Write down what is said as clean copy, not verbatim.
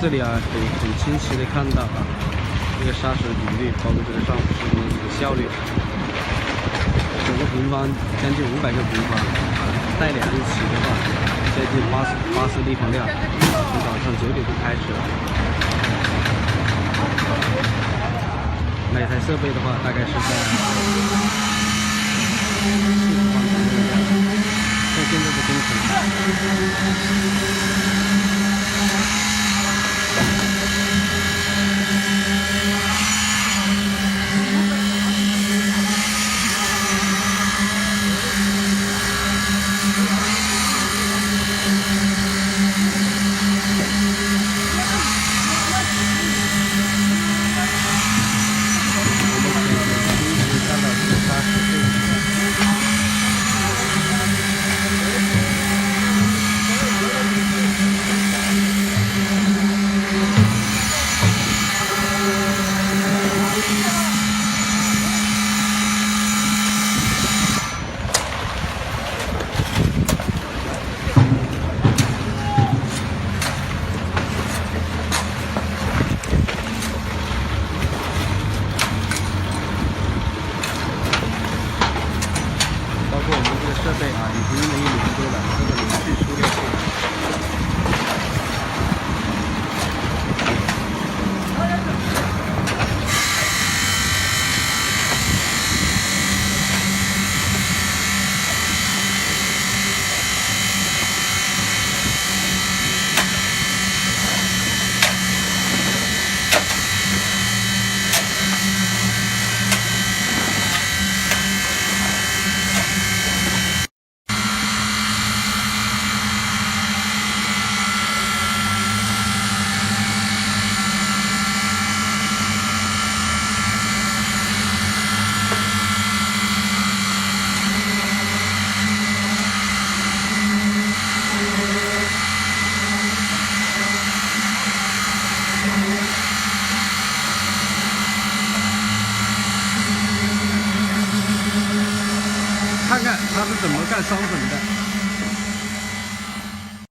这里啊，可以很清晰的看到啊，这个砂石比率，包括这个上浮石的这个效率，9个平方将近500个平方啊，带梁起的话，接近80立方量。从早上9点就开始了。每台设备的话，大概是在40方左右。像现在的工程。设备啊，已经用了1年多了，这个连续出料。看看它是怎么干烧粉的。